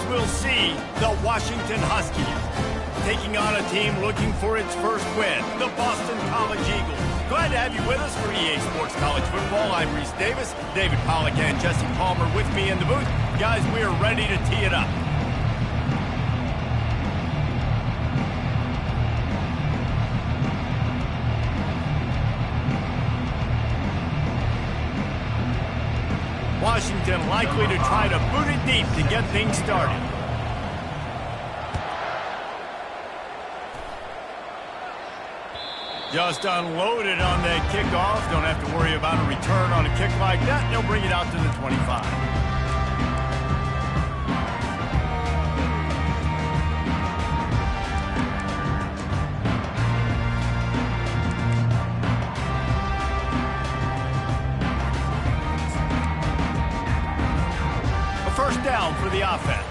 we'll see the Washington Huskies taking on a team looking for its first win, the Boston College Eagles. Glad to have you with us for EA Sports College Football. I'm Reese Davis, David Pollack and Jesse Palmer with me in the booth. Guys, we are ready to tee it up. Washington likely to try to boot it deep to get things started. Just unloaded on that kickoff. Don't have to worry about a return on a kick like that. They'll bring it out to the 25. First down for the offense.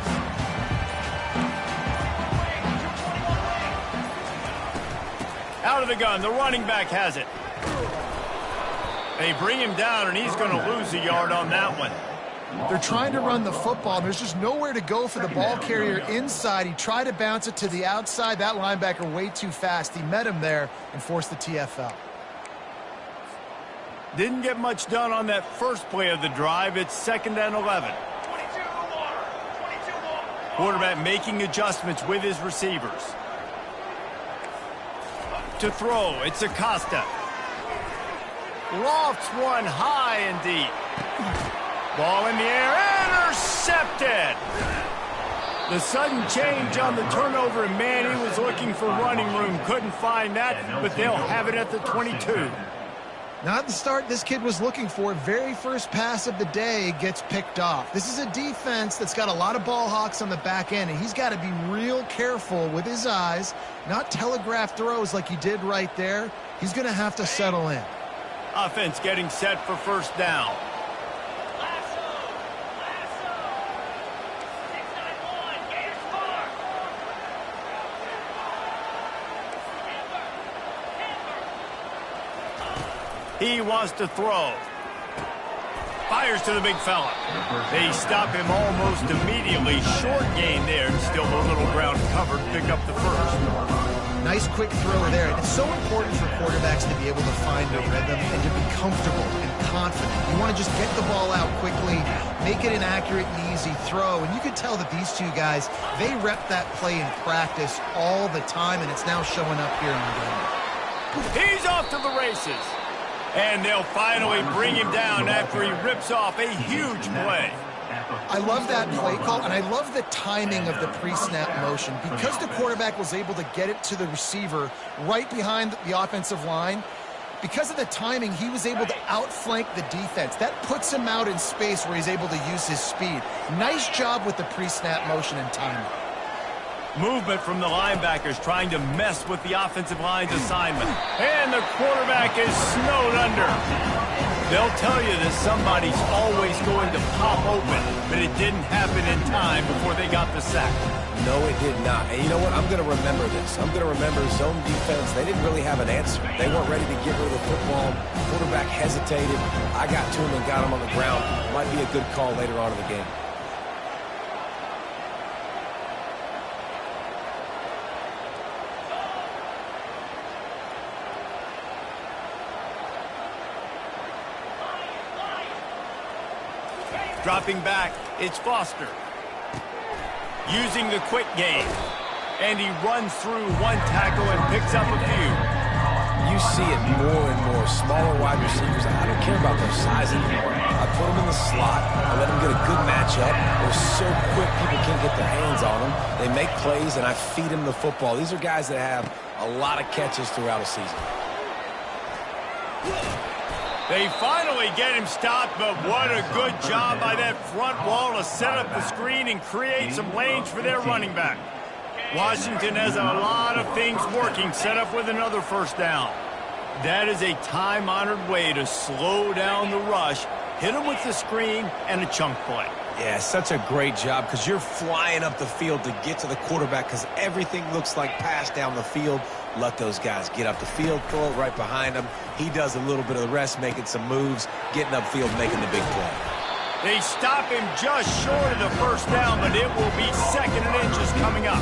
Out of the gun, the running back has it. They bring him down, and he's going to lose a yard on that one. They're trying to run the football. There's just nowhere to go for the ball carrier inside. He tried to bounce it to the outside. That linebacker way too fast. He met him there and forced the TFL. Didn't get much done on that first play of the drive. It's 2nd and 11. Quarterback making adjustments with his receivers. To throw, it's Acosta. Lofts one high and deep. Ball in the air, intercepted. The sudden change on the turnover, and man, he was looking for running room. Couldn't find that, but they'll have it at the 22. Not the start this kid was looking for. Very first pass of the day gets picked off. This is a defense that's got a lot of ball hawks on the back end, and he's got to be real careful with his eyes, not telegraph throws like he did right there. He's going to have to settle in. Offense getting set for first down. He wants to throw. Fires to the big fella. They stop him almost immediately. Short gain there. Still a little ground covered. Pick up the first. Nice quick throw there. And it's so important for quarterbacks to be able to find a rhythm and to be comfortable and confident. You want to just get the ball out quickly, make it an accurate and easy throw. And you can tell that these two guys, they rep that play in practice all the time, and it's now showing up here in the game. He's off to the races. And they'll finally bring him down after he rips off a huge play. I love that play call, and I love the timing of the pre-snap motion. Because the quarterback was able to get it to the receiver right behind the offensive line, because of the timing, he was able to outflank the defense. That puts him out in space where he's able to use his speed. Nice job with the pre-snap motion and timing. Movement from the linebackers trying to mess with the offensive line's assignment. And the quarterback is snowed under. They'll tell you that somebody's always going to pop open, but it didn't happen in time before they got the sack. No, it did not. And you know what? I'm going to remember this. I'm going to remember zone defense. They didn't really have an answer. They weren't ready to get rid of the football. Quarterback hesitated. I got to him and got him on the ground. Might be a good call later on in the game. Dropping back, it's Foster. Using the quick game. And he runs through one tackle and picks up a few. You see it more and more. Smaller wide receivers. I don't care about their size anymore. I put them in the slot. I let them get a good matchup. They're so quick, people can't get their hands on them. They make plays, and I feed them the football. These are guys that have a lot of catches throughout a season. They finally get him stopped, but what a good job by that front wall to set up the screen and create some lanes for their running back. Washington has a lot of things working, set up with another first down. That is a time-honored way to slow down the rush, hit them with the screen, and a chunk play. Yeah, such a great job because you're flying up the field to get to the quarterback because everything looks like pass down the field. Let those guys get up the field, throw it right behind him. He does a little bit of the rest, making some moves, getting upfield, making the big play. They stop him just short of the first down, but it will be 2nd and inches coming up.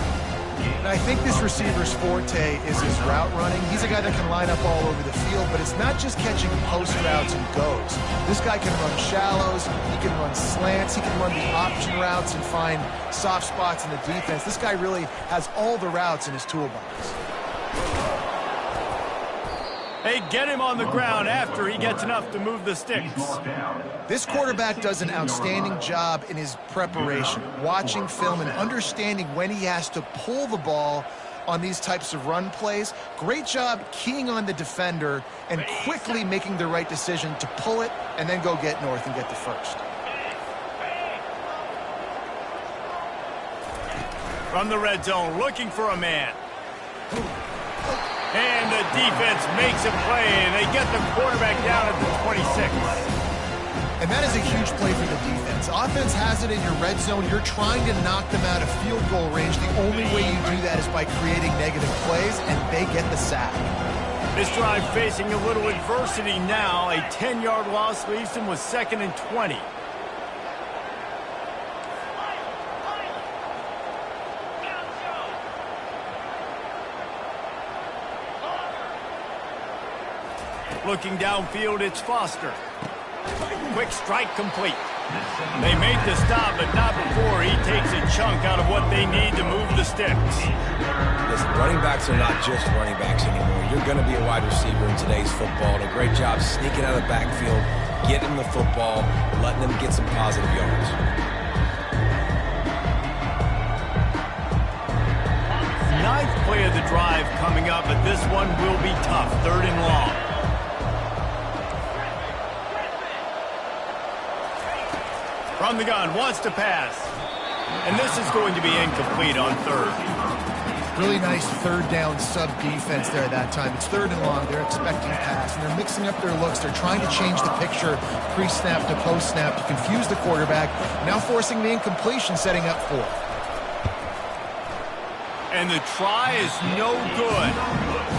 And I think this receiver's forte is his route running. He's a guy that can line up all over the field, but it's not just catching post routes and goes. This guy can run shallows, he can run slants, he can run the option routes and find soft spots in the defense. This guy really has all the routes in his toolbox. They get him on the ground after he gets enough to move the sticks. This quarterback does an outstanding job in his preparation, watching film and understanding when he has to pull the ball on these types of run plays. Great job keying on the defender and quickly making the right decision to pull it and then go get north and get the first. From the red zone, looking for a man. And the defense makes a play, and they get the quarterback down at the 26. And that is a huge play for the defense. Offense has it in your red zone. You're trying to knock them out of field goal range. The only way you do that is by creating negative plays, and they get the sack. This drive facing a little adversity now. A 10-yard loss leaves them with 2nd and 20. Looking downfield, it's Foster. Quick strike complete. They make the stop, but not before he takes a chunk out of what they need to move the sticks. Listen, running backs are not just running backs anymore. You're going to be a wide receiver in today's football. And a great job sneaking out of the backfield, getting the football, letting them get some positive yards. Ninth play of the drive coming up, but this one will be tough. 3rd and long. From the gun, wants to pass. And this is going to be incomplete on 3rd. Really nice 3rd down sub-defense there at that time. It's 3rd and long. They're expecting pass, and they're mixing up their looks. They're trying to change the picture pre-snap to post-snap to confuse the quarterback, now forcing the incompletion, setting up 4th. And the try is no good.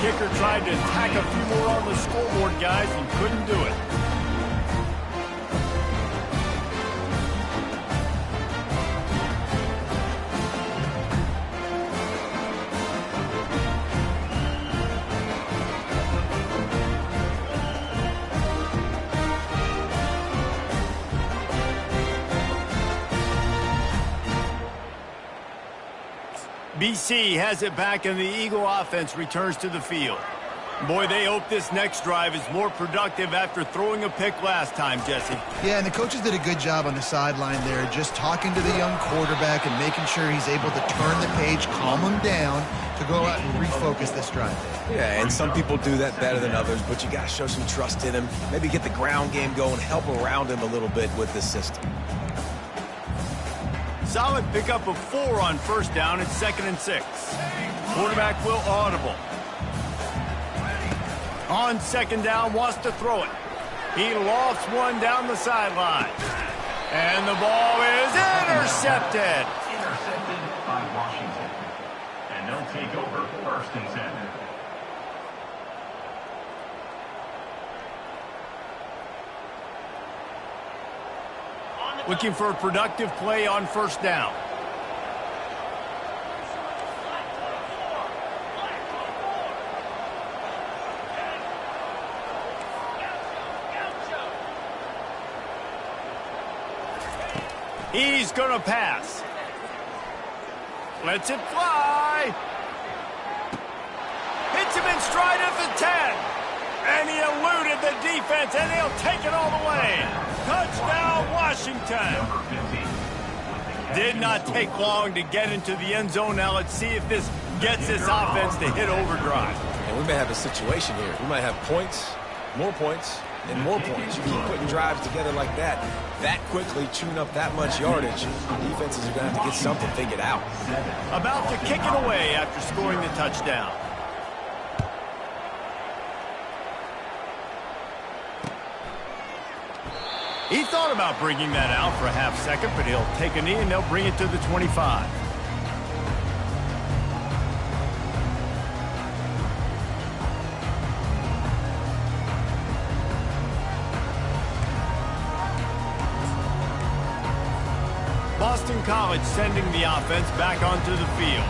Kicker tried to tack a few more on the scoreboard, guys, and couldn't do it. BC has it back, and the Eagle offense returns to the field. Boy, they hope this next drive is more productive after throwing a pick last time, Jesse. Yeah, and the coaches did a good job on the sideline there, just talking to the young quarterback and making sure he's able to turn the page, calm him down to go out and refocus this drive. Yeah, and some people do that better than others, but you got to show some trust in him. Maybe get the ground game going, help around him a little bit with this system. Solid pickup of 4 on 1st down. It's 2nd and 6. Quarterback will audible. On 2nd down, wants to throw it. He lofts one down the sideline. And the ball is intercepted. Intercepted by Washington. And they'll take over 1st and 10. Looking for a productive play on 1st down. He's going to pass. Lets it fly. Hits him in stride at the 10. And he eluded the defense, and he'll take it all the way. Touchdown, Washington. Did not take long to get into the end zone. Now let's see if this gets this offense to hit overdrive. And we may have a situation here. We might have points, and more points. You keep putting drives together like that quickly, chewing up that much yardage. Defenses are going to have to get something figured out. About to kick it away after scoring the touchdown. He thought about bringing that out for a half second, but he'll take a knee and they'll bring it to the 25. Boston College sending the offense back onto the field.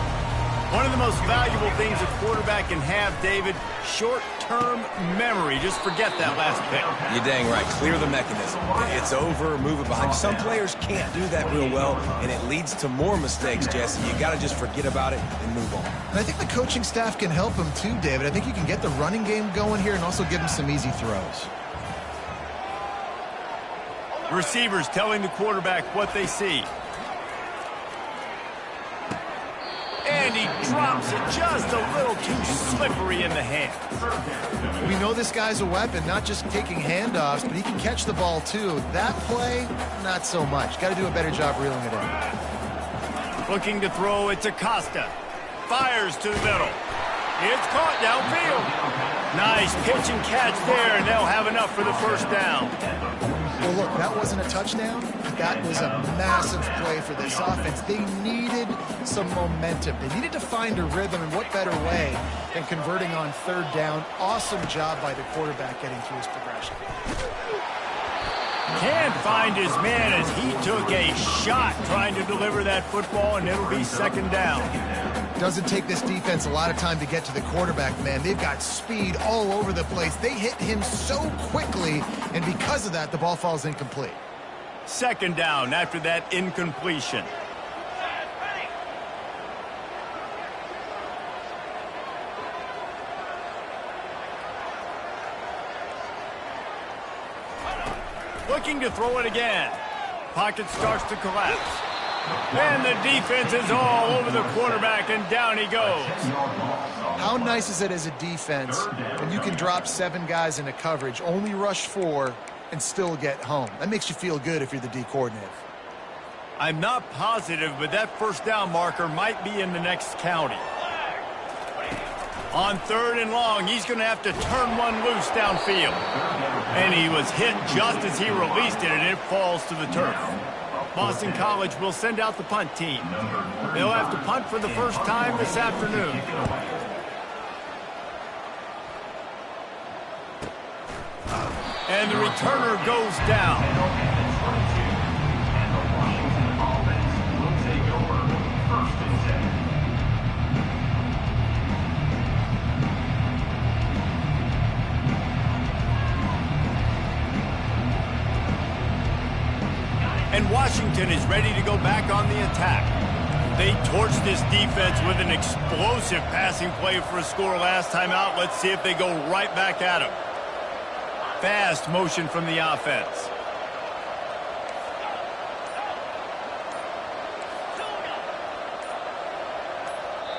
One of the most valuable things a quarterback can have, David, short-term memory. Just forget that last pick. You're dang right. Clear the mechanism. It's over, move it behind. Some players can't do that real well, and it leads to more mistakes, Jesse. You got to just forget about it and move on. And I think the coaching staff can help him too, David. I think you can get the running game going here and also give him some easy throws. Receivers telling the quarterback what they see. And he drops it just a little too slippery in the hand. We know this guy's a weapon, not just taking handoffs, but he can catch the ball too. That play, not so much. Got to do a better job reeling it in. Looking to throw it to Costa. Fires to the middle. It's caught downfield. Nice pitch and catch there, and they'll have enough for the first down. Well, look, that wasn't a touchdown, but that was a massive play for this offense. They needed some momentum. They needed to find a rhythm, and what better way than converting on third down. Awesome job by the quarterback getting through his progression. Can't find his man as he took a shot trying to deliver that football, and it'll be second down. Doesn't take this defense a lot of time to get to the quarterback, man. They've got speed all over the place. They hit him so quickly, and because of that, the ball falls incomplete. Second down after that incompletion. Looking to throw it again. Pocket starts to collapse. And the defense is all over the quarterback, and down he goes. How nice is it as a defense when you can drop 7 guys into coverage, only rush 4, and still get home? That makes you feel good if you're the D coordinator. I'm not positive, but that first down marker might be in the next county. On third and long, he's going to have to turn one loose downfield. And he was hit just as he released it, and it falls to the turf. Boston College will send out the punt team. They'll have to punt for the first time this afternoon. And the returner goes down. And Washington is ready to go back on the attack. They torched this defense with an explosive passing play for a score last time out. Let's see if they go right back at him. Fast motion from the offense.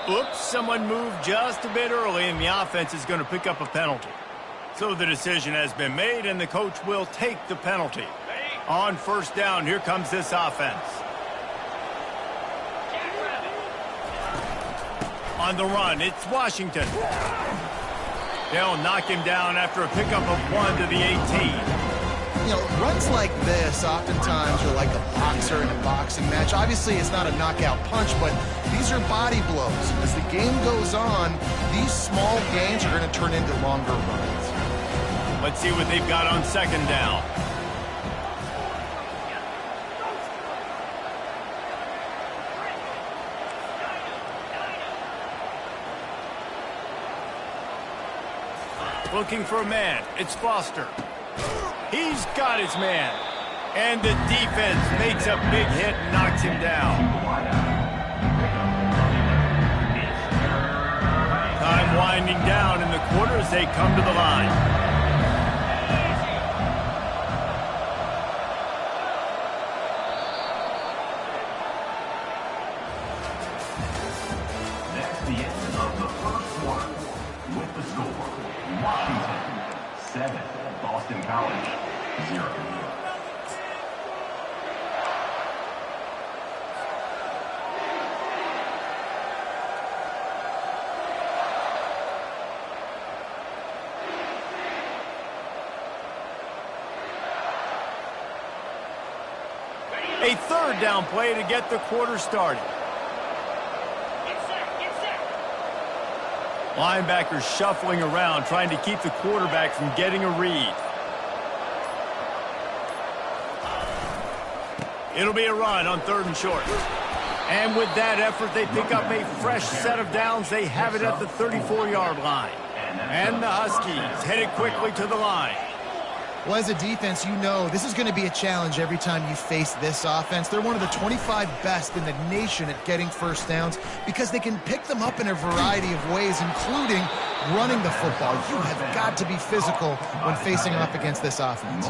Oops, someone moved just a bit early, and the offense is going to pick up a penalty. So the decision has been made, and the coach will take the penalty. On first down, here comes this offense. On the run, it's Washington. They'll knock him down after a pickup of 1 to the 18. You know, runs like this oftentimes are like a boxer in a boxing match. Obviously, it's not a knockout punch, but these are body blows. As the game goes on, these small gains are going to turn into longer runs. Let's see what they've got on second down. Looking for a man. It's Foster. He's got his man. And the defense makes a big hit and knocks him down. Time winding down in the quarter as they come to the line. That's the end of the first quarter. With the score, Washington 7, Boston College 0. A third down play to get the quarter started. Linebackers shuffling around, trying to keep the quarterback from getting a read. It'll be a run on 3rd and short. And with that effort, they pick up a fresh set of downs. They have it at the 34-yard line. And the Huskies headed quickly to the line. Well, as a defense, you know this is going to be a challenge every time you face this offense. They're one of the 25 best in the nation at getting first downs because they can pick them up in a variety of ways, including running the football. You have got to be physical when facing off against this offense.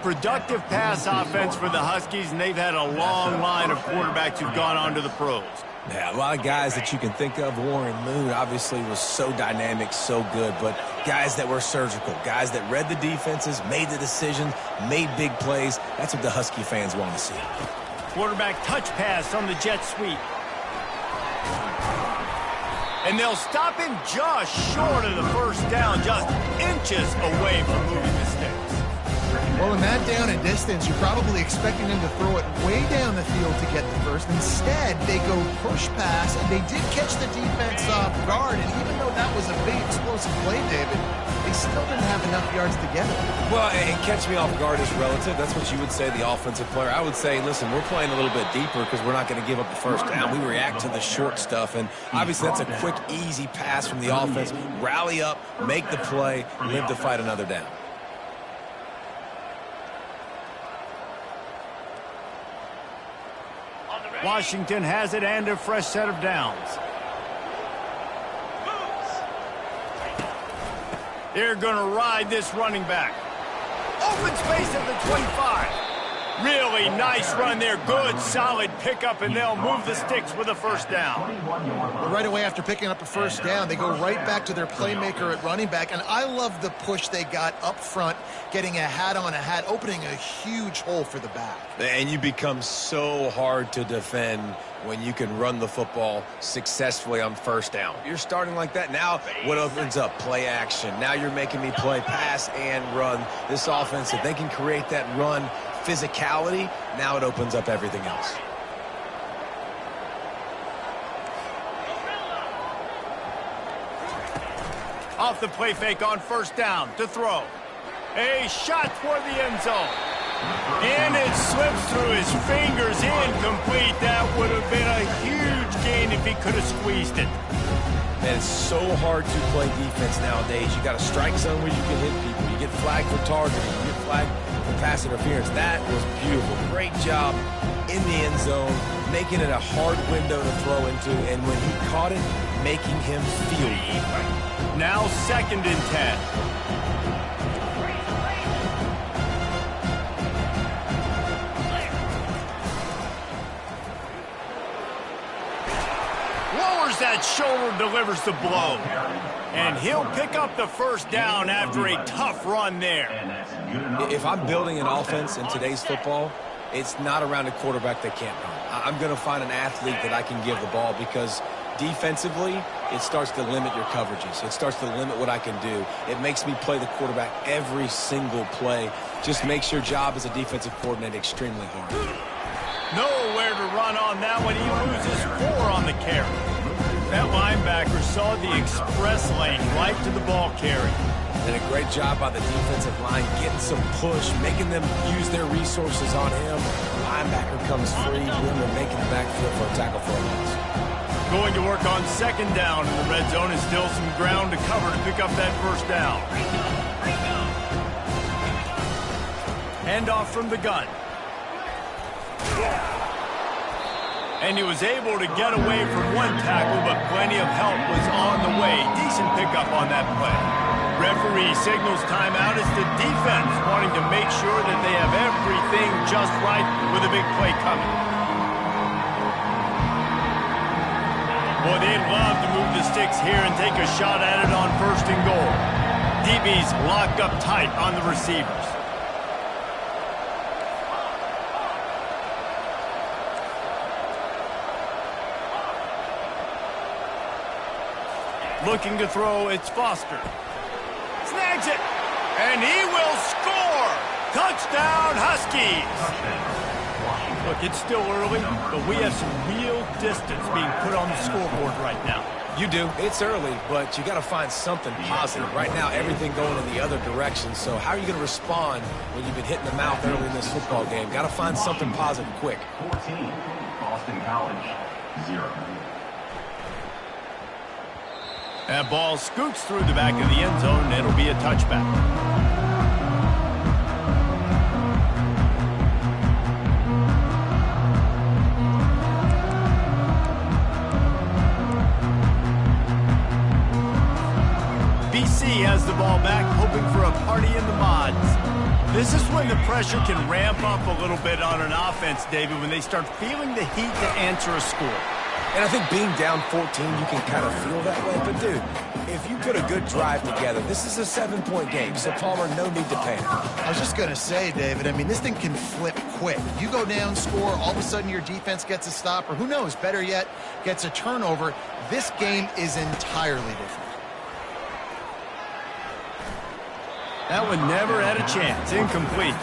Productive pass offense for the Huskies, and they've had a long line of quarterbacks who've gone on to the pros. Yeah, a lot of guys that you can think of. Warren Moon obviously was so dynamic, so good, but guys that were surgical, guys that read the defenses, made the decisions, made big plays. That's what the Husky fans want to see. Quarterback touch pass on the jet sweep. And they'll stop him just short of the first down, just inches away from moving the sticks. Well, in that down and distance, you're probably expecting them to throw it way down the field to get the first. Instead, they go push pass, and they did catch the defense off guard. And even though that was a big explosive play, David, they still didn't have enough yards to get it. Well, and catch me off guard is relative. That's what you would say, the offensive player. I would say, listen, we're playing a little bit deeper because we're not going to give up the first down. We react to the short stuff, and obviously that's a quick, easy pass from the offense. Rally up, make the play, live to fight another down. Washington has it and a fresh set of downs. They're going to ride this running back. Open space at the 25. Really nice run there. Good, solid pickup, and they'll move the sticks with a first down. But right away after picking up a first down, they go right back to their playmaker at running back. And I love the push they got up front, getting a hat on a hat, opening a huge hole for the back. And you become so hard to defend when you can run the football successfully on first down. You're starting like that. Now what opens up? Play action. Now you're making me play pass and run. This offense, if they can create that run physicality, now it opens up everything else. Off the play fake on first down to throw. A shot toward the end zone. And it slips through his fingers, incomplete. That would have been a huge gain if he could have squeezed it. And it's so hard to play defense nowadays. You got a strike zone where you can hit people. You get flagged for targeting. You get flagged for pass interference. That was beautiful. Great job in the end zone, making it a hard window to throw into. And when he caught it, making him feel it. Now 2nd and 10. That shoulder delivers the blow. And he'll pick up the first down after a tough run there. If I'm building an offense in today's football, it's not around a quarterback that can't run. I'm going to find an athlete that I can give the ball because defensively, it starts to limit your coverages. It starts to limit what I can do. It makes me play the quarterback every single play. Just makes your job as a defensive coordinator extremely hard. Nowhere to run on that one. He loses 4 on the carry. That linebacker saw the express lane right to the ball carry. And a great job by the defensive line, getting some push, making them use their resources on him. Linebacker comes free, room to making the backfield for a tackle for a loss. Going to work on 2nd down in the red zone, and still some ground to cover to pick up that first down. Hand off from the gun. And he was able to get away from one tackle, but plenty of help was on the way. Decent pickup on that play. Referee signals timeout as the defense wanting to make sure that they have everything just right with a big play coming. Boy, they'd love to move the sticks here and take a shot at it on 1st and goal. DB's locked up tight on the receivers. Looking to throw, it's Foster. Snags it, and he will score! Touchdown, Huskies! Look, it's still early, but we have some real distance being put on the scoreboard right now. You do. It's early, but you got to find something positive. Right now, everything going in the other direction. So how are you going to respond when you've been hit in the mouth early in this football game? Got to find something positive quick. 14, Boston College, 0. That ball scoots through the back of the end zone, and it'll be a touchback. BC has the ball back, hoping for a party in the mods. This is when the pressure can ramp up a little bit on an offense, David, when they start feeling the heat to answer a score. And I think being down 14, you can kind of feel that way. But, dude, if you put a good drive together, this is a 7-point game. So, Palmer, no need to panic. I was just going to say, David, I mean, this thing can flip quick. You go down, score, all of a sudden your defense gets a stop, or who knows, better yet, gets a turnover. This game is entirely different. That one never had a chance. Incomplete.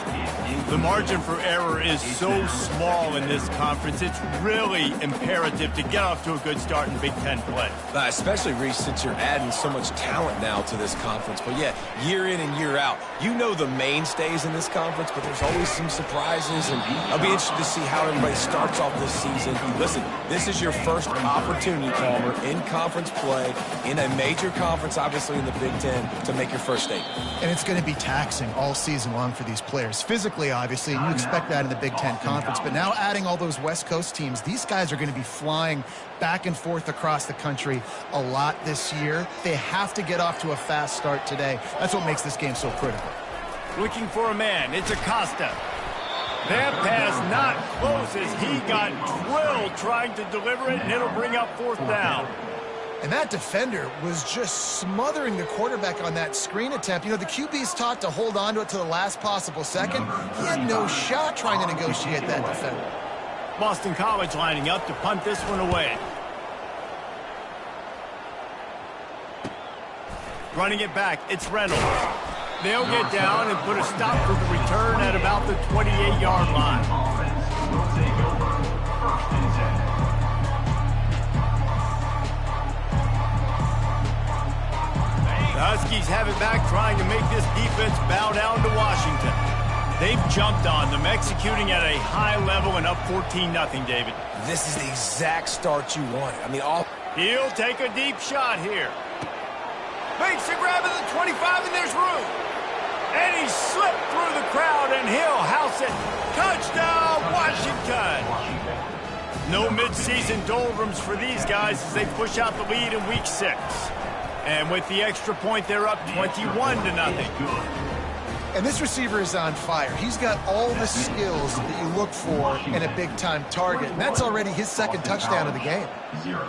The margin for error is so small in this conference. It's really imperative to get off to a good start in Big Ten play. Especially, Reese, since you're adding so much talent now to this conference. But, yeah, year in and year out, you know the mainstays in this conference, but there's always some surprises. And I'll be interested to see how everybody starts off this season. Listen, this is your first opportunity, Palmer, in conference play, in a major conference, obviously in the Big Ten, to make your first statement. And it's going to be taxing all season long for these players. Physically, obviously, and you expect that in the Big Ten Conference. But now adding all those West Coast teams, these guys are going to be flying back and forth across the country a lot this year. They have to get off to a fast start today. That's what makes this game so critical. Looking for a man. It's Acosta. That pass not close as he got drilled trying to deliver it, and it'll bring up 4th down. And that defender was just smothering the quarterback on that screen attempt. You know, the QB's taught to hold on to it to the last possible second. He had no shot trying to negotiate that defender. Boston College lining up to punt this one away. Running it back, it's Reynolds. They'll get down and put a stop for the return at about the 28-yard line. Will take over 1st and 10. The Huskies have it back, trying to make this defense bow down to Washington. They've jumped on them, executing at a high level and up 14-0, David. This is the exact start you wanted. I mean, He'll take a deep shot here. Makes a grab at the 25, and there's room. And he slipped through the crowd, and he'll house it. Touchdown, Washington! No midseason doldrums for these guys as they push out the lead in Week 6. And with the extra point, they're up 21-0. And this receiver is on fire. He's got all the skills that you look for in a big-time target. And that's already his 2nd touchdown of the game. 0.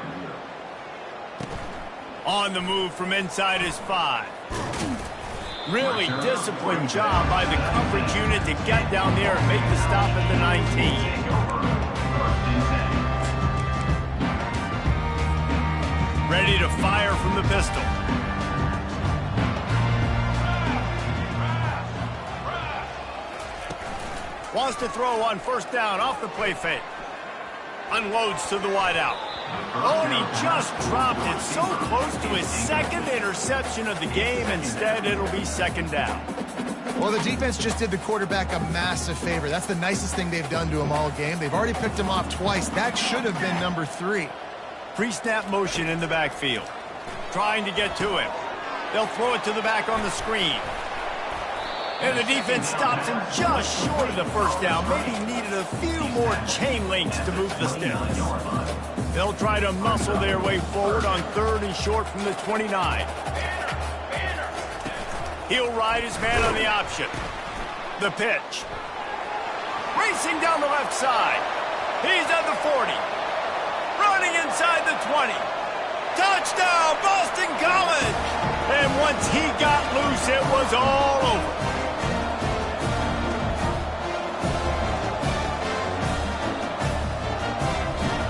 On the move from inside his 5. Really disciplined job by the coverage unit to get down there and make the stop at the 19. Ready to fire from the pistol. Wants to throw on 1st down off the play fake. Unloads to the wideout. Oh, and he just dropped it so close to his 2nd interception of the game. Instead, it'll be 2nd down. Well, the defense just did the quarterback a massive favor. That's the nicest thing they've done to him all game. They've already picked him off twice. That should have been number 3. Pre-snap motion in the backfield. Trying to get to him. They'll throw it to the back on the screen. And the defense stops him just short of the 1st down. Maybe needed a few more chain links to move the sticks. They'll try to muscle their way forward on 3rd and short from the 29. He'll ride his man on the option. The pitch. Racing down the left side. He's at the 40. Running inside the 20. Touchdown, Boston College! And once he got loose, it was all over.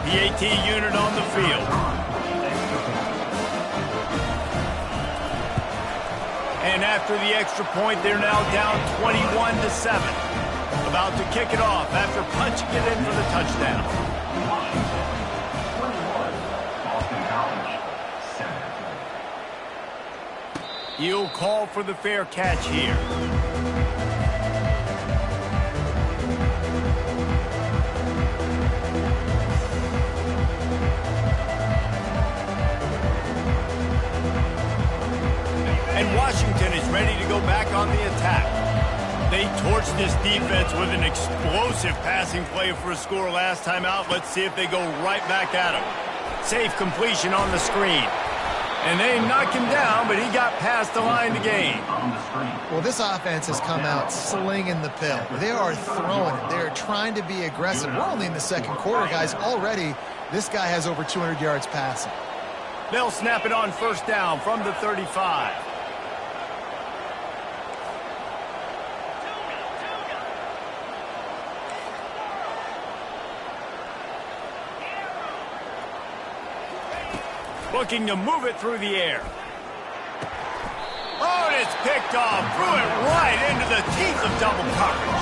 The AT unit on the field. And after the extra point, they're now down 21-7. About to kick it off after punching it in for the touchdown. He'll call for the fair catch here. And Washington is ready to go back on the attack. They torched this defense with an explosive passing play for a score last time out. Let's see if they go right back at him. Safe completion on the screen. And they knocked him down, but he got past the line to gain. Well, this offense has come out slinging the pill. They are throwing it. They are trying to be aggressive. We're only in the second quarter, guys. Already, this guy has over 200 yards passing. They'll snap it on first down from the 35. Looking to move it through the air. Oh, and it's picked off. Threw it right into the teeth of double coverage.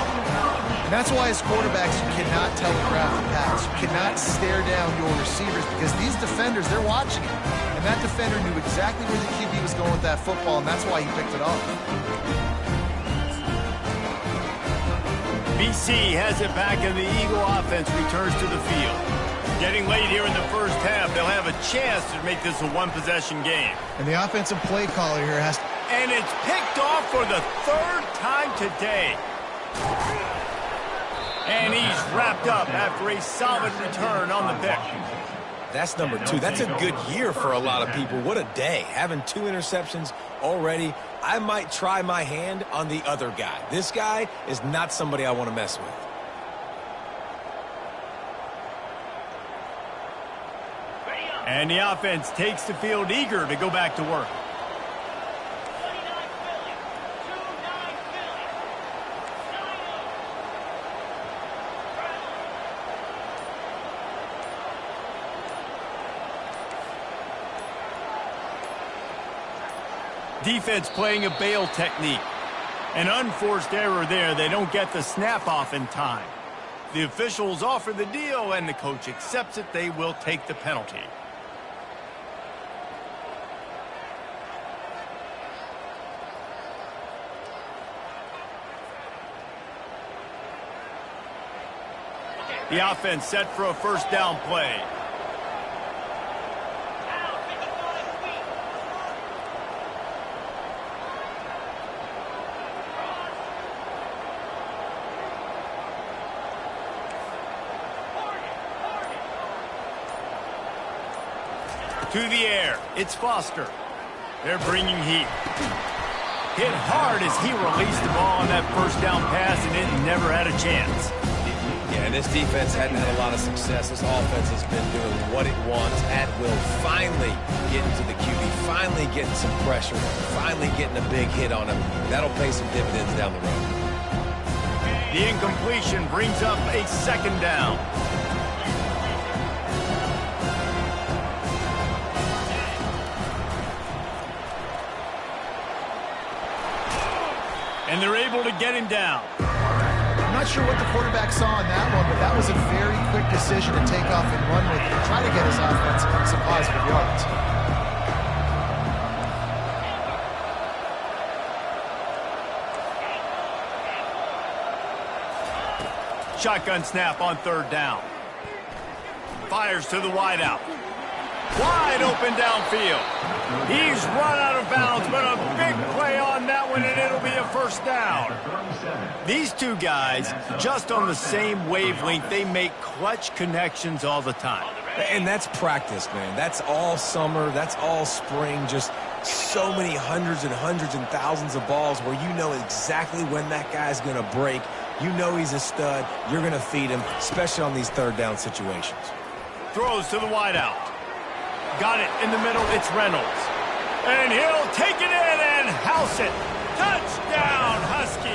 And that's why as quarterbacks, you cannot telegraph the pass. You cannot stare down your receivers because these defenders, they're watching it. And that defender knew exactly where the QB was going with that football, and that's why he picked it off. BC has it back, and the Eagle offense returns to the field. Getting late here in the first half, they'll have a chance to make this a one-possession game. And the offensive play caller here has to... And it's picked off for the third time today. And he's wrapped up after a solid return on the pick. That's number 2. That's a good year for a lot of people. What a day. Having 2 interceptions already. I might try my hand on the other guy. This guy is not somebody I want to mess with. And the offense takes the field eager to go back to work. Defense playing a bail technique. An unforced error there. They don't get the snap off in time. The officials offer the deal, and the coach accepts it. They will take the penalty. The offense set for a first down play. To the air, it's Foster. They're bringing heat. Hit hard as he released the ball on that first down pass, and it never had a chance. Yeah, and this defense hadn't had a lot of success. This offense has been doing what it wants at will. Finally getting to the QB, finally getting some pressure, finally getting a big hit on him. That'll pay some dividends down the road. The incompletion brings up a second down. And they're able to get him down. I'm not sure what the quarterback saw in that one, but that was a very quick decision to take off and run with and try to get his offense some positive yards. Shotgun snap on third down. Fires to the wideout. Wide open downfield. He's run out of bounds, but a big play on that one, and it'll be a first down. These two guys, just on the same wavelength, they make clutch connections all the time. And that's practice, man. That's all summer. That's all spring. Just so many hundreds and thousands of balls where you know exactly when that guy's going to break. You know he's a stud. You're going to feed him, especially on these third down situations. Throws to the wideout. Got it in the middle. It's Reynolds. And he'll take it in and house it. Touchdown, Husky.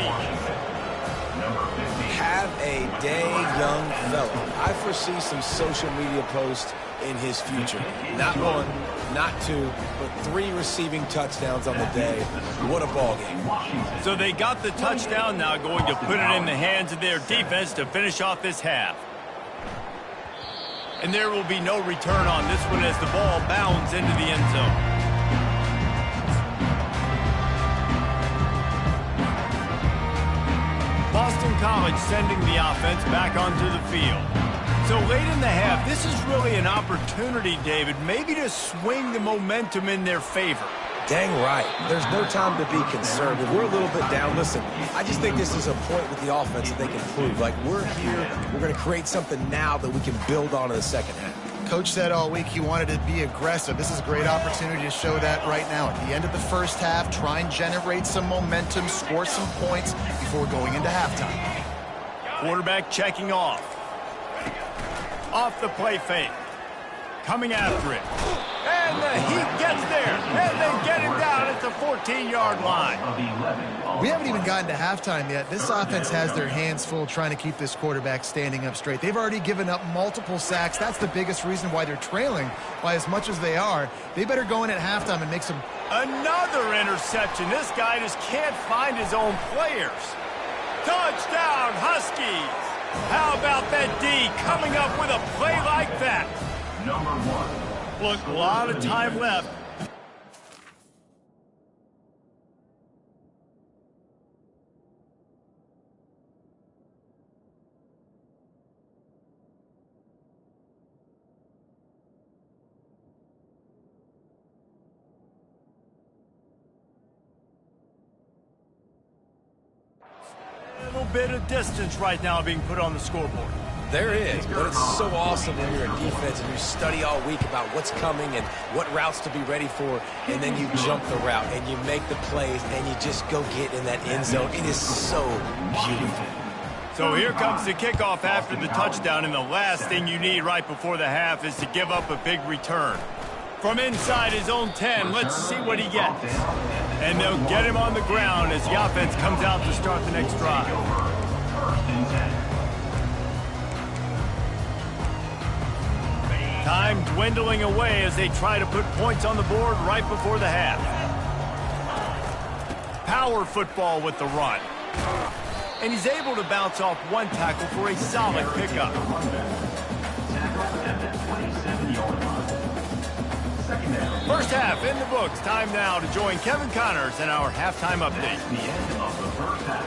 Have a day, young fella. I foresee some social media posts in his future. Not one, not two, but 3 receiving touchdowns on the day. What a ball game. So they got the touchdown, now going to put it in the hands of their defense to finish off this half. And there will be no return on this one as the ball bounds into the end zone. Boston College sending the offense back onto the field. So late in the half, this is really an opportunity, David, maybe to swing the momentum in their favor. Dang right. There's no time to be concerned. If we're a little bit down, listen, I just think this is a point with the offense that they can prove. Like, we're here, we're going to create something now that we can build on in the second half. Coach said all week he wanted to be aggressive. This is a great opportunity to show that right now. At the end of the first half, try and generate some momentum, score some points before going into halftime. Quarterback checking off. Off the play fake. Coming after it. And the Heat gets there. And they get him down at the 14-yard line. We haven't even gotten to halftime yet. This offense has their hands full trying to keep this quarterback standing up straight. They've already given up multiple sacks. That's the biggest reason why they're trailing by as much as they are. They better go in at halftime and make some... Another interception. This guy just can't find his own players. Touchdown, Huskies. How about that D coming up with a play like that? Number 1. Look, a lot of time left. A little bit of distance right now being put on the scoreboard. There is, but it's so awesome when you're a defense and you study all week about what's coming and what routes to be ready for, and then you jump the route and you make the plays and you just go get in that end zone. It is so beautiful. So here comes the kickoff after the touchdown, and the last thing you need right before the half is to give up a big return. From inside his own 10, let's see what he gets. And they'll get him on the ground as the offense comes out to start the next drive. Time dwindling away as they try to put points on the board right before the half. Power football with the run. And he's able to bounce off one tackle for a solid pickup. First half in the books. Time now to join Kevin Connors in our halftime update. The end of the first half.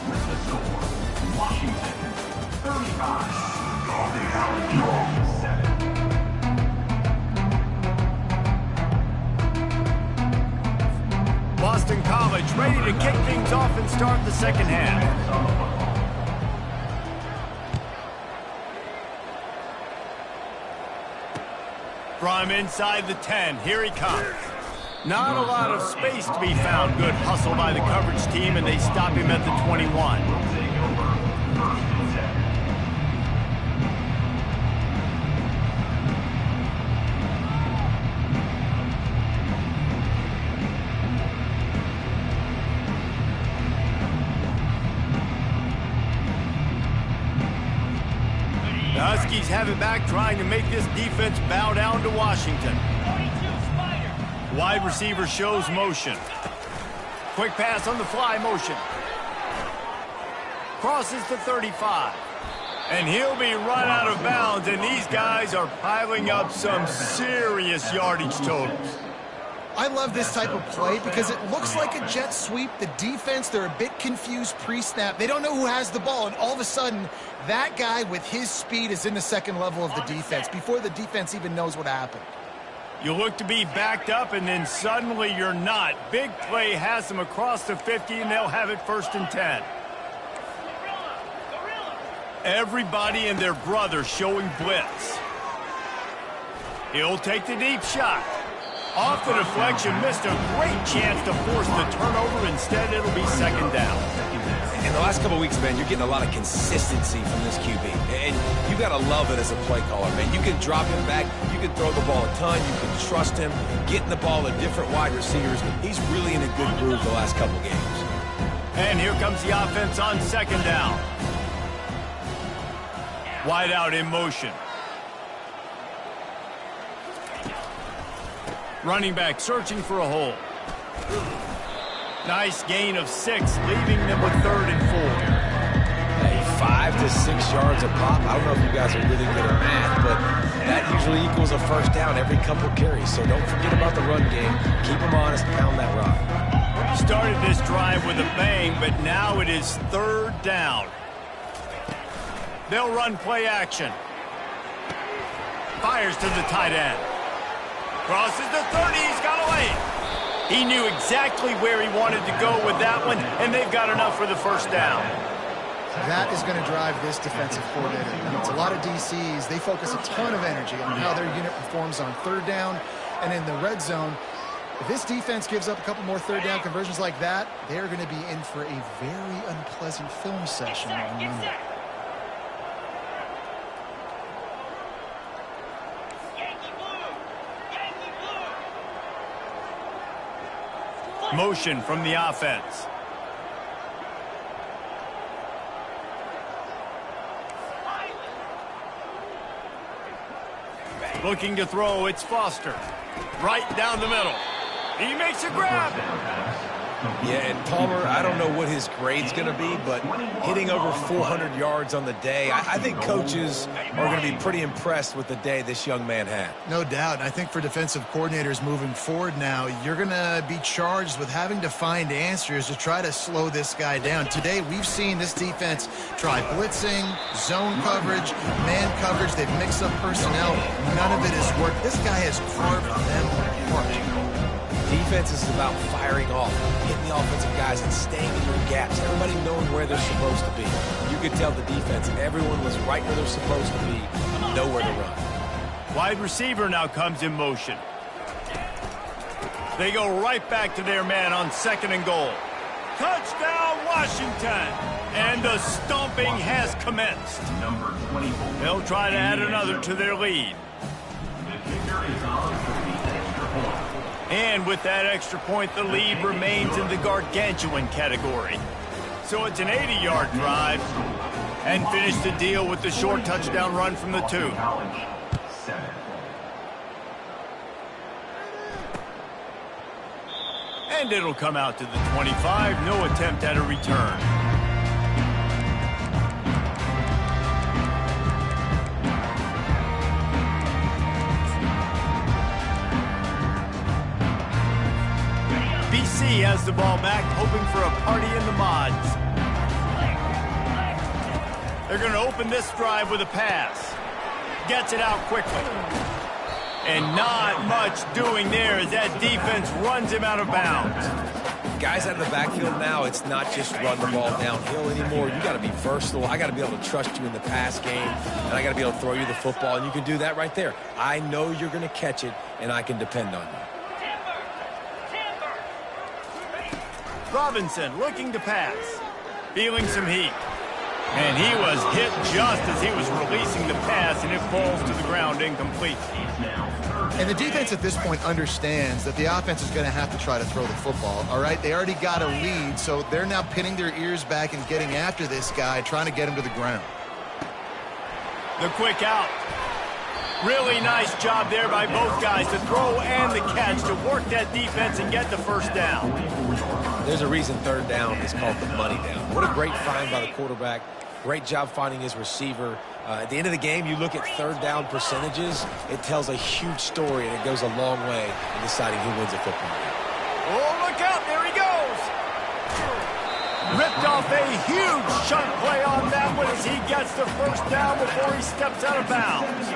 With the score, Washington 35, Boston College 7. Boston College ready to kick things off and start the second half. From inside the 10, here he comes. Not a lot of space to be found. Good hustle by the coverage team, and they stop him at the 21. The Huskies have it back, trying to make this defense bow down to Washington. Wide receiver shows motion. Quick pass on the fly motion. Crosses the 35. And he'll be run out of bounds, and these guys are piling up some serious yardage totals. I love this type of play because it looks like a jet sweep. The defense, they're a bit confused pre-snap. They don't know who has the ball, and all of a sudden, that guy with his speed is in the second level of the defense before the defense even knows what happened. You look to be backed up, and then suddenly you're not. Big play has them across the 50, and they'll have it 1st and 10. Everybody and their brother showing blitz. He'll take the deep shot. Off the deflection, missed a great chance to force the turnover. Instead, it'll be second down. In the last couple of weeks, man, you're getting a lot of consistency from this QB. And you got to love it as a play caller, man. You can drop him back. You can throw the ball a ton. You can trust him. Getting the ball to different wide receivers. He's really in a good groove the last couple of games. And here comes the offense on second down. Wide out in motion. Running back searching for a hole. Nice gain of 6, leaving them with 3rd and 4. Hey, 5 to 6 yards a pop. I don't know if you guys are really good at math, but that usually equals a first down every couple carries. So don't forget about the run game. Keep them honest, pound that rock. Started this drive with a bang, but now it is third down. They'll run play action. Fires to the tight end. Crosses the 30, he's got away. He knew exactly where he wanted to go with that one, and they've got enough for the first down. That is going to drive this defensive coordinator. It's a lot of DCs. They focus a ton of energy on how their unit performs on third down and in the red zone. If this defense gives up a couple more third down conversions like that, they're going to be in for a very unpleasant film session on Monday. Motion from the offense. Looking to throw, it's Foster. Right down the middle. He makes a grab. Yeah, and Palmer, I don't know what his grade's going to be, but hitting over 400 yards on the day, I think coaches are going to be pretty impressed with the day this young man had. No doubt. And I think for defensive coordinators moving forward now, you're going to be charged with having to find answers to try to slow this guy down. Today, we've seen this defense try blitzing, zone coverage, man coverage. They've mixed up personnel. None of it has worked. This guy has carved them apart. Defense is about firing off, hitting the offensive guys and staying in your gaps, everybody knowing where they're supposed to be. You could tell the defense, everyone was right where they're supposed to be, nowhere to run. Wide receiver now comes in motion. They go right back to their man on 2nd and goal. Touchdown, Washington! And the stomping has commenced. Number 24. They'll try to add another to their lead. The kicker is on for the extra point. And with that extra point, the lead remains in the gargantuan category. So it's an 80-yard drive. And finish the deal with the short touchdown run from the 2. And it'll come out to the 25. No attempt at a return. BC has the ball back, hoping for a party in the mods. They're going to open this drive with a pass. Gets it out quickly. And not much doing there as that defense runs him out of bounds. Guys out of the backfield now, it's not just run the ball downhill anymore. You got to be versatile. I got to be able to trust you in the pass game, and I got to be able to throw you the football, and you can do that right there. I know you're going to catch it, and I can depend on you. Robinson looking to pass. Feeling some heat. And he was hit just as he was releasing the pass, and it falls to the ground incomplete. And the defense at this point understands that the offense is going to have to try to throw the football, all right? They already got a lead, so they're now pinning their ears back and getting after this guy, trying to get him to the ground. The quick out. Really nice job there by both guys to throw and the catch to work that defense and get the first down. There's a reason third down is called the money down. What a great find by the quarterback. Great job finding his receiver. At the end of the game, you look at third down percentages. It tells a huge story, and it goes a long way in deciding who wins a football game. Oh, look out. There he goes. Ripped off a huge chunk play on that one as he gets the first down before he steps out of bounds.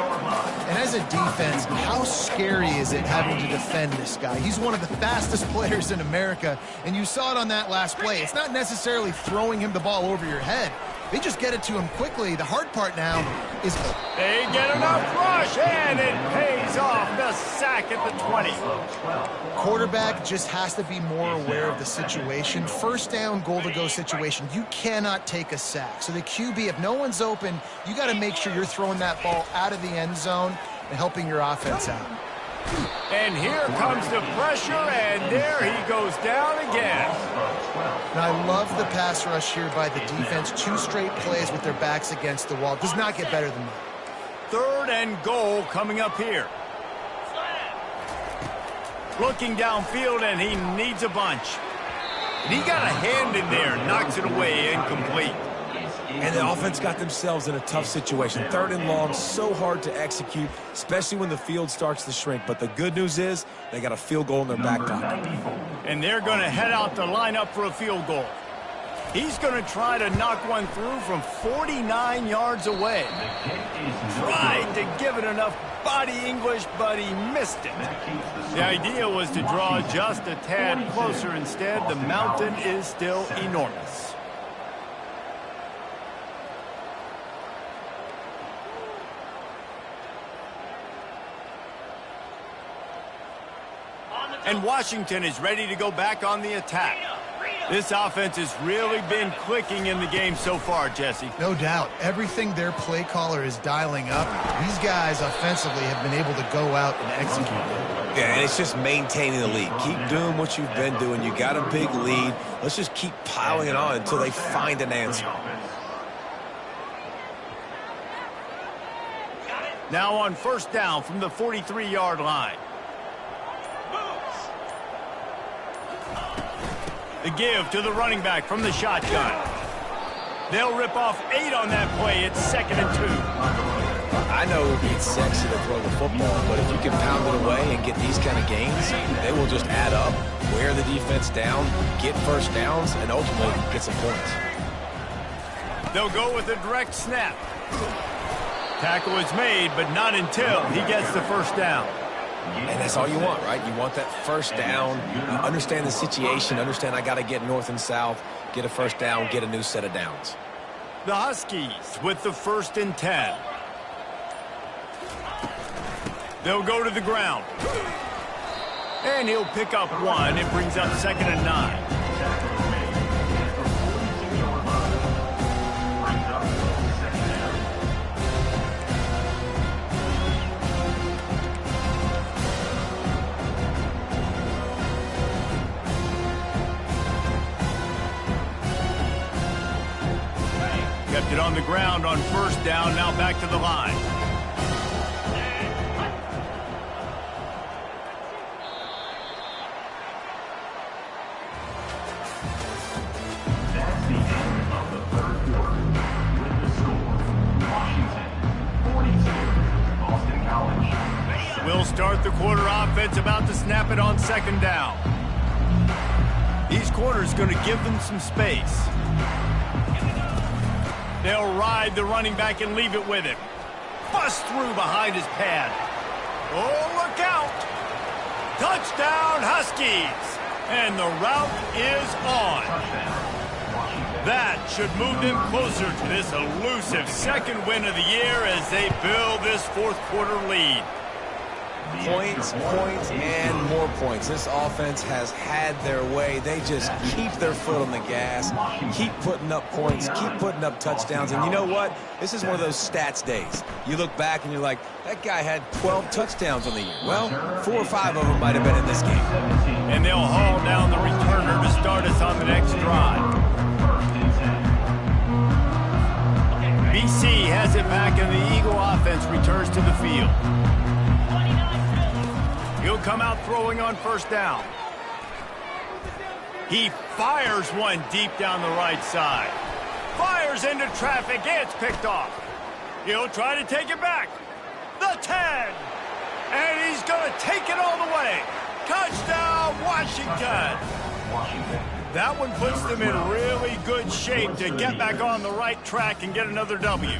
And as a defense, how scary is it having to defend this guy? He's one of the fastest players in America, and you saw it on that last play. It's not necessarily throwing him the ball over your head. They just get it to him quickly. The hard part now is they get enough rush, and it pays off. The sack at the 20. Quarterback just has to be more aware of the situation. First down, goal-to-go situation. You cannot take a sack. So the QB, if no one's open, you got to make sure you're throwing that ball out of the end zone and helping your offense out. And here comes the pressure, and there he goes down again. And I love the pass rush here by the defense. 2 straight plays with their backs against the wall. Does not get better than that. 3rd and goal coming up here. Looking downfield, and he needs a bunch. And he got a hand in there, knocks it away, incomplete. And the offense got themselves in a tough situation. 3rd and long, so hard to execute, especially when the field starts to shrink. But the good news is they got a field goal in their back pocket. And they're going to head out to line up for a field goal. He's going to try to knock one through from 49 yards away. Tried to give it enough body English, but he missed it. The idea was to draw just a tad closer. Instead, the mountain is still enormous. And Washington is ready to go back on the attack. This offense has really been clicking in the game so far, Jesse. No doubt. Everything their play caller is dialing up, these guys offensively have been able to go out and execute it. Yeah, and it's just maintaining the lead. Keep doing what you've been doing. You got a big lead. Let's just keep piling it on until they find an answer. Now on first down from the 43-yard line. The give to the running back from the shotgun. They'll rip off 8 on that play. It's 2nd and 2. I know it's sexy to throw the football, but if you can pound it away and get these kind of gains, they will just add up, wear the defense down, get first downs, and ultimately get some points. They'll go with a direct snap. Tackle is made, but not until he gets the first down. And that's all you want, right? You want that first down. You understand the situation. Understand I got to get north and south, get a first down, get a new set of downs. The Huskies with the 1st and 10. They'll go to the ground. And he'll pick up 1. It brings up 2nd and 9. Kept it on the ground on first down, now back to the line. That's the end of the 3rd quarter. With the score, Washington 42, Boston College. We'll start the quarter offense, about to snap it on 2nd down. These corners going to give them some space. They'll ride the running back and leave it with him. Bust through behind his pad. Oh, look out! Touchdown, Huskies! And the route is on. That should move them closer to this elusive 2nd win of the year as they build this 4th quarter lead. Points, points, and more points. This offense has had their way. They just keep their foot on the gas, keep putting up points, keep putting up touchdowns. And you know what? This is one of those stats days. You look back and you're like, that guy had 12 touchdowns on the year. Well, 4 or 5 of them might have been in this game. And they'll haul down the returner to start us on the next drive. BC has it back, and the Eagle offense returns to the field. He'll come out throwing on first down. He fires one deep down the right side. Fires into traffic. It's picked off. He'll try to take it back. The 10. And he's going to take it all the way. Touchdown, Washington. That one puts them in really good shape to get back on the right track and get another W.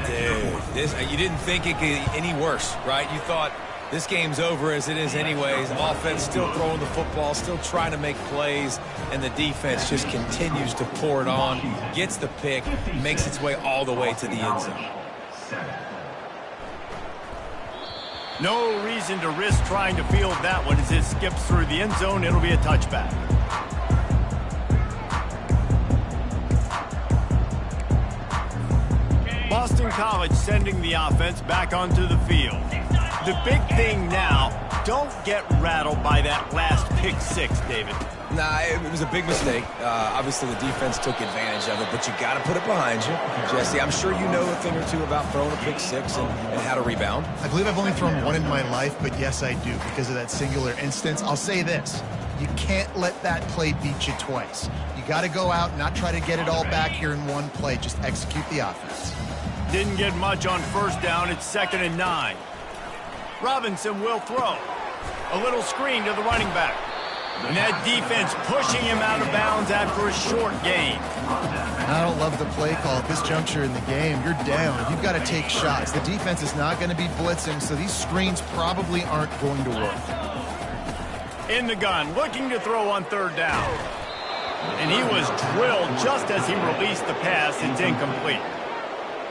Dude, you didn't think it could get any worse, right? You thought this game's over as it is anyways. Offense still throwing the football, still trying to make plays, and the defense just continues to pour it on, gets the pick, makes its way all the way to the end zone. No reason to risk trying to field that one as it skips through the end zone. It'll be a touchback. Boston College sending the offense back onto the field. The big thing now, don't get rattled by that last pick six, David. Nah, it was a big mistake. Obviously, the defense took advantage of it, but you got to put it behind you. Jesse, I'm sure you know a thing or two about throwing a pick six and how to rebound. I believe I've only thrown one in my life, but yes, I do because of that singular instance. I'll say this. You can't let that play beat you twice. You got to go out and not try to get it all back here in one play. Just execute the offense. Didn't get much on first down. It's 2nd and 9. Robinson will throw. A little screen to the running back. And that defense pushing him out of bounds after a short gain. I don't love the play call at this juncture in the game. You're down. You've got to take shots. The defense is not going to be blitzing, so these screens probably aren't going to work. In the gun, looking to throw on third down. And he was drilled just as he released the pass. It's incomplete.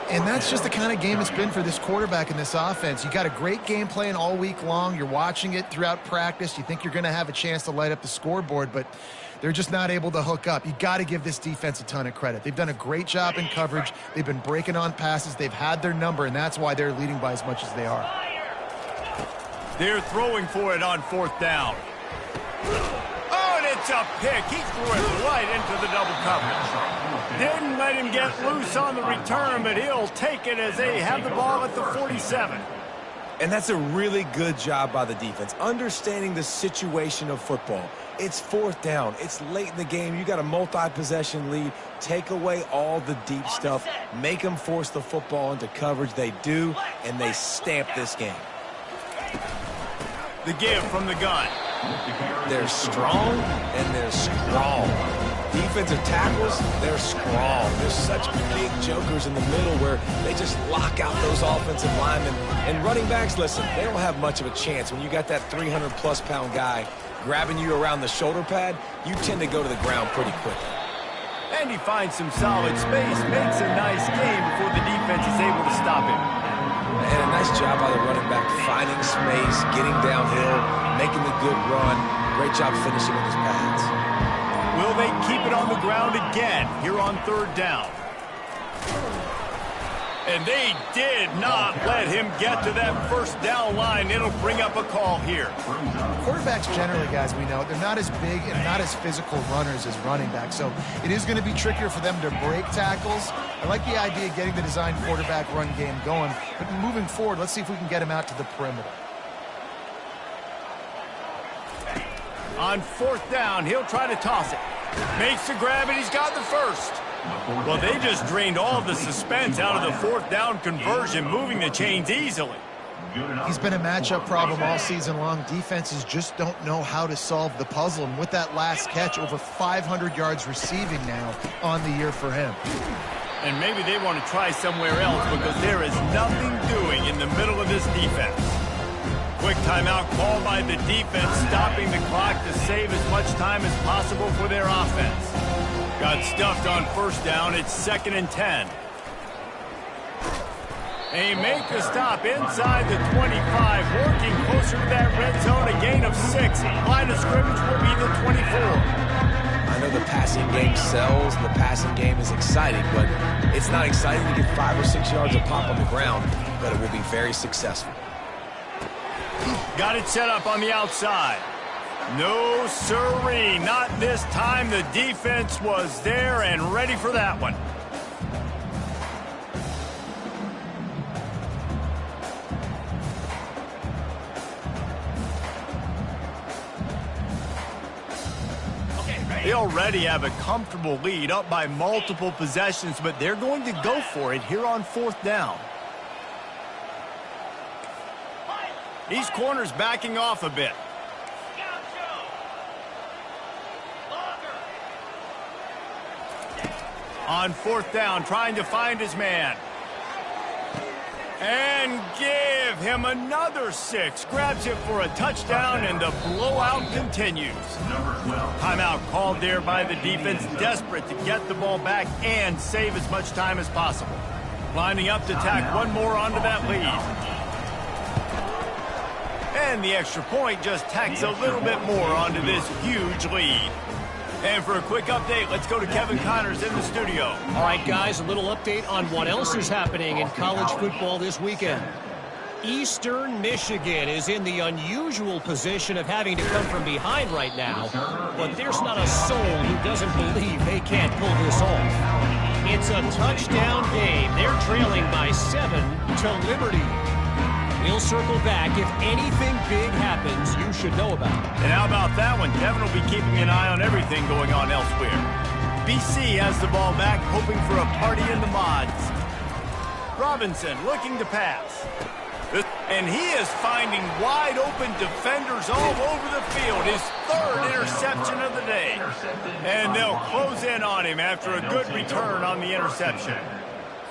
And that's just the kind of game it's been for this quarterback in this offense. You got a great game plan all week long. You're watching it throughout practice. You think you're going to have a chance to light up the scoreboard, but they're just not able to hook up. You got to give this defense a ton of credit. They've done a great job in coverage. They've been breaking on passes. They've had their number, and that's why they're leading by as much as they are. They're throwing for it on fourth down. Oh, and it's a pick. He threw it right into the double coverage. Didn't let him get loose on the return, but he'll take it as they have the ball at the 47. And that's a really good job by the defense, understanding the situation of football. It's fourth down. It's late in the game. You got a multi-possession lead. Take away all the deep stuff. Make them force the football into coverage. They do, and they stamp this game. The give from the gun. They're strong, and they're strong. Defensive tackles, they're strong. There's such big jokers in the middle where they just lock out those offensive linemen. And running backs, listen, they don't have much of a chance. When you got that 300-plus pound guy grabbing you around the shoulder pad, you tend to go to the ground pretty quickly. And he finds some solid space, makes a nice game before the defense is able to stop him. And a nice job by the running back, finding space, getting downhill, making the good run. Great job finishing with his pads. Will they keep it on the ground again here on third down? And they did not let him get to that first down line. It'll bring up a call here. Quarterbacks generally, guys, we know, they're not as big and not as physical runners as running backs, so it is going to be trickier for them to break tackles. I like the idea of getting the design quarterback run game going, but moving forward, let's see if we can get him out to the perimeter. On fourth down, he'll try to toss it. Makes the grab, and he's got the first. Well, they just drained all the suspense out of the fourth down conversion, moving the chains easily. He's been a matchup problem all season long. Defenses just don't know how to solve the puzzle. And with that last catch, over 500 yards receiving now on the year for him. And maybe they want to try somewhere else because there is nothing doing in the middle of this defense. Quick timeout called by the defense, stopping the clock to save as much time as possible for their offense. Got stuffed on first down. It's 2nd and 10. They make the stop inside the 25, working closer to that red zone, a gain of 6. Line of scrimmage will be the 24. I know the passing game sells, the passing game is exciting, but it's not exciting to get 5 or 6 yards of pop on the ground, but it will be very successful. Got it set up on the outside. No siree, not this time. The defense was there and ready for that one. They already have a comfortable lead, up by multiple possessions, but they're going to go for it here on fourth down. These corners backing off a bit. On fourth down, trying to find his man. And give him another 6. Grabs it for a touchdown, and the blowout continues. Timeout called there by the defense, desperate to get the ball back and save as much time as possible. Lining up to tack one more onto that lead. And the extra point just tacks a little bit more onto this huge lead. And for a quick update, let's go to Kevin Connors in the studio. All right, guys, a little update on what else is happening in college football this weekend. Eastern Michigan is in the unusual position of having to come from behind right now, but there's not a soul who doesn't believe they can't pull this off. It's a touchdown game. They're trailing by 7 to Liberty. We'll circle back. If anything big happens, you should know about it. And how about that one? Kevin will be keeping an eye on everything going on elsewhere. BC has the ball back, hoping for a party in the mods. Robinson looking to pass. And he is finding wide-open defenders all over the field. His third interception of the day. And they'll close in on him after a good return on the interception.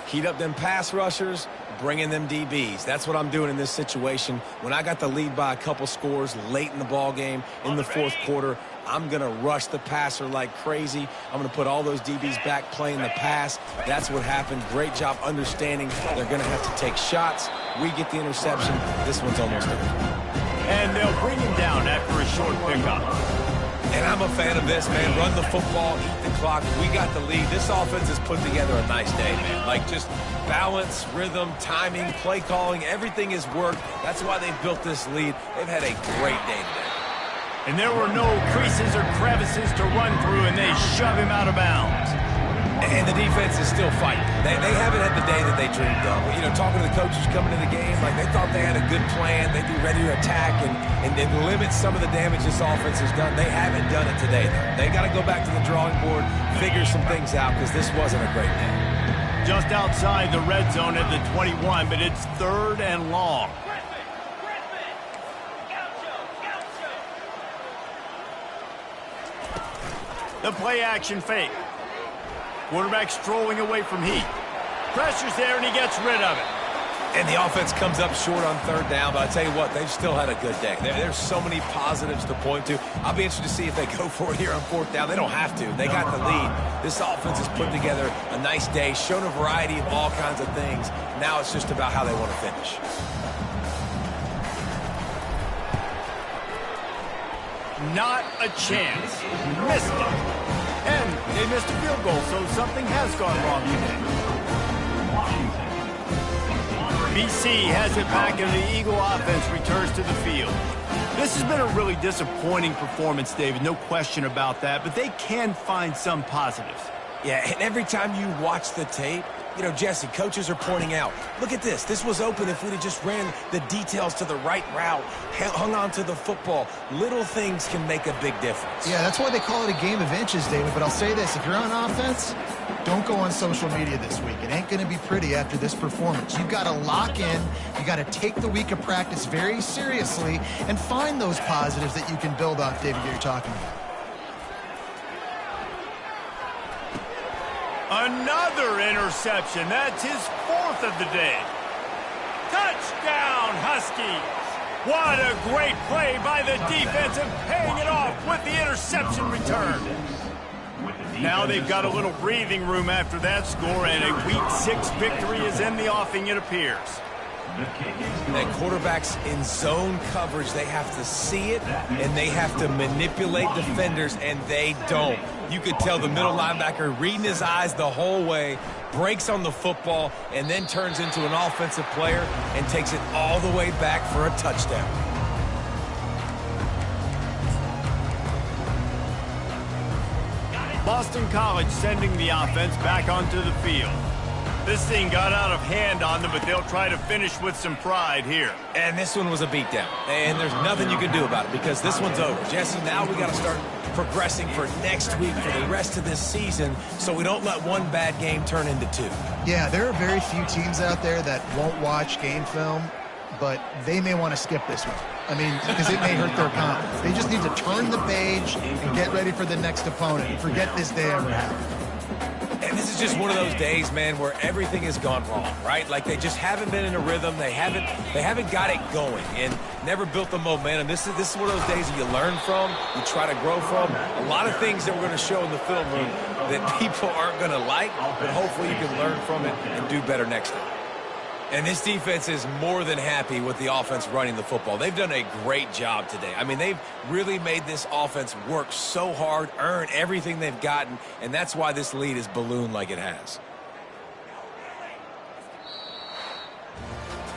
Heat up them pass rushers, bring in them DBs. That's what I'm doing in this situation. When I got the lead by a couple scores late in the ball game, in the fourth quarter, I'm going to rush the passer like crazy. I'm going to put all those DBs back playing the pass. That's what happened. Great job understanding they're going to have to take shots. We get the interception. This one's almost over. And they'll bring him down after a short pickup. And I'm a fan of this, man. Run the football, eat the clock. We got the lead. This offense has put together a nice day, man. Like just balance, rhythm, timing, play calling, everything has worked. That's why they've built this lead. They've had a great day today. And there were no creases or crevices to run through, and they shove him out of bounds. And the defense is still fighting. They haven't had the day that they dreamed of. You know, talking to the coaches coming into the game, like they thought they had a good plan. They'd be ready to attack and limit some of the damage this offense has done. They haven't done it today, though. They got to go back to the drawing board, figure some things out, because this wasn't a great day. Just outside the red zone at the 21, but it's 3rd and long. The play-action fake. Quarterback strolling away from heat. Pressure's there, and he gets rid of it. And the offense comes up short on 3rd down, but I tell you what, they've still had a good day. There's so many positives to point to. I'll be interested to see if they go for it here on 4th down. They don't have to. They got the lead. This offense has put together a nice day, shown a variety of all kinds of things. Now it's just about how they want to finish. Not a chance. Missed it. And they missed a field goal, so something has gone wrong today. BC has it back, and the Eagle offense returns to the field. This has been a really disappointing performance, David. No question about that, but they can find some positives. Yeah, and every time you watch the tape, you know, Jesse, coaches are pointing out, look at this. This was open if we'd have just ran the details to the right route, hung on to the football. Little things can make a big difference. Yeah, that's why they call it a game of inches, David. But I'll say this, if you're on offense, don't go on social media this week. It ain't going to be pretty after this performance. You've got to lock in. You got to take the week of practice very seriously and find those positives that you can build off, David, that you're talking about. Another interception. That's his 4th of the day. Touchdown, Huskies. What a great play by the defense and paying it off with the interception return. Now they've got a little breathing room after that score, and a Week 6 victory is in the offing, it appears. And quarterbacks in zone coverage, they have to see it, and they have to manipulate defenders, and they don't. You could tell the middle linebacker reading his eyes the whole way, breaks on the football, and then turns into an offensive player and takes it all the way back for a touchdown. Boston College sending the offense back onto the field. This thing got out of hand on them, but they'll try to finish with some pride here. And this one was a beatdown. And there's nothing you can do about it because this one's over. Jesse, now we got to start progressing for next week, for the rest of this season, so we don't let one bad game turn into 2. Yeah, there are very few teams out there that won't watch game film, but they may want to skip this one. I mean, because it may hurt their confidence. They just need to turn the page and get ready for the next opponent and forget this day ever happened. And this is just one of those days, man, where everything has gone wrong, right? Like they just haven't been in a rhythm. They haven't got it going and never built the momentum. This is one of those days that you learn from, you try to grow from. A lot of things that we're going to show in the film room that people aren't going to like, but hopefully you can learn from it and do better next time. And this defense is more than happy with the offense running the football. They've done a great job today. I mean, they've really made this offense work so hard, earn everything they've gotten, and that's why this lead is ballooned like it has.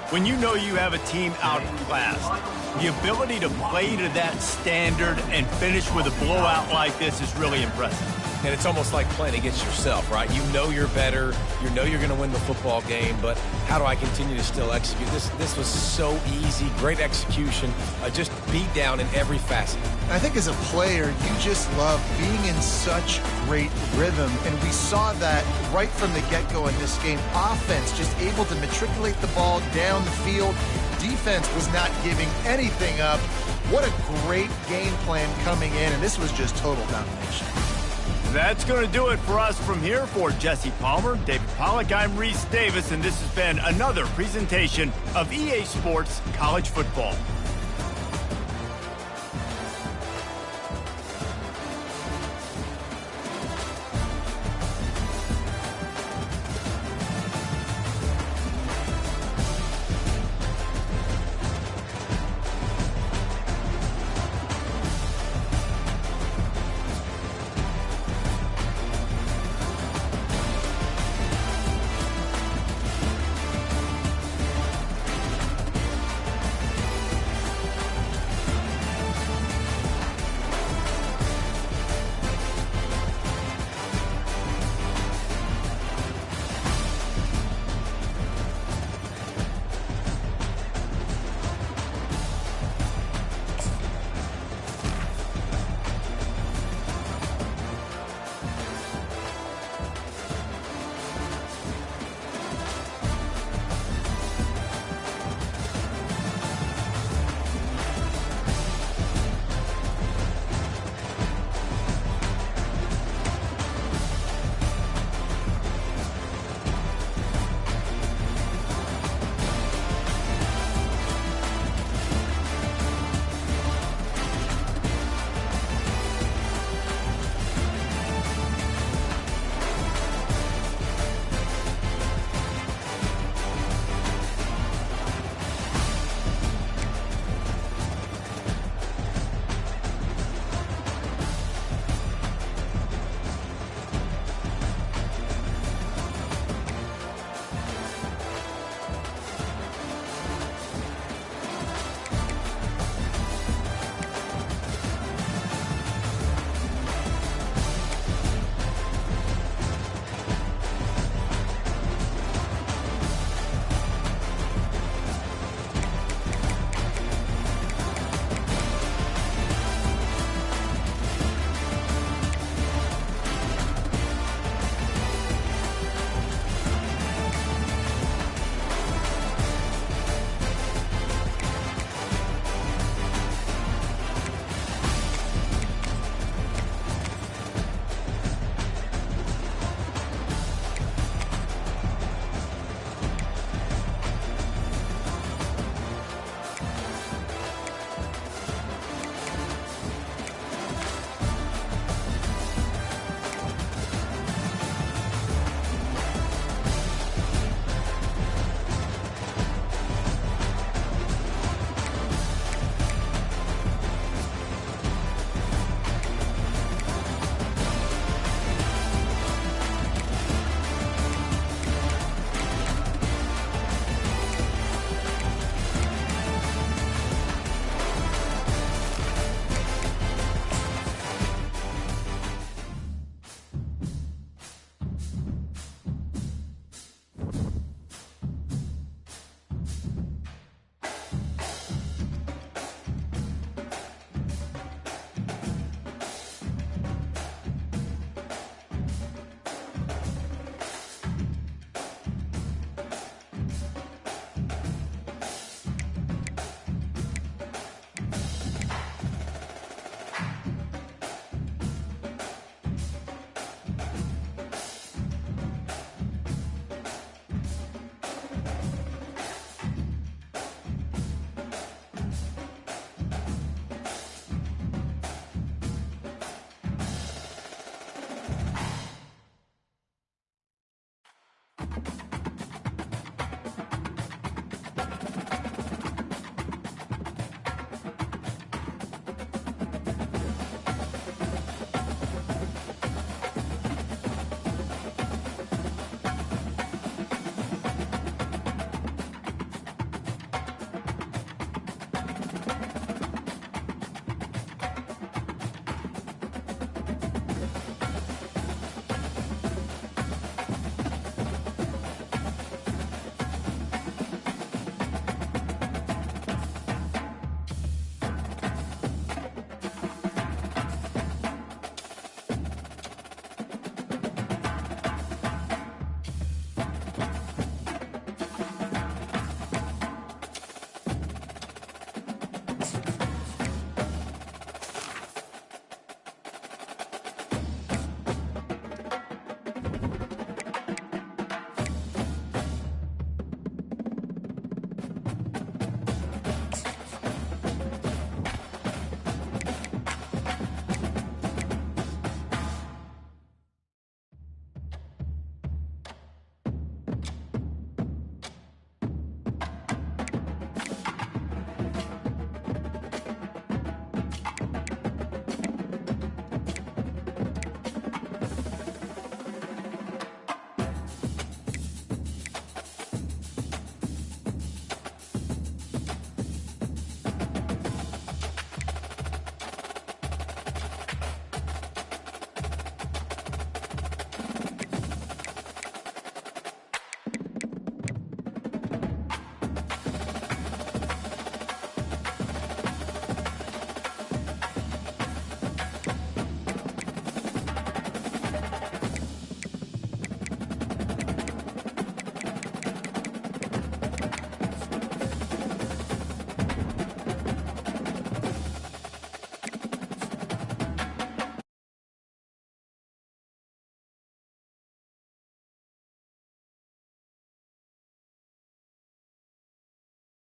When you know you have a team outclassed, the ability to play to that standard and finish with a blowout like this is really impressive. And it's almost like playing against yourself, right? You know you're better. You know you're going to win the football game, but how do I continue to still execute? This was so easy, great execution, just beat down in every facet. I think as a player, you just love being in such great rhythm, and we saw that right from the get-go in this game. Offense just able to matriculate the ball down the field, defense was not giving anything up. What a great game plan coming in, and this was just total domination. That's going to do it for us from here. For Jesse Palmer, David Pollack, I'm Reese Davis, and this has been another presentation of EA Sports College Football.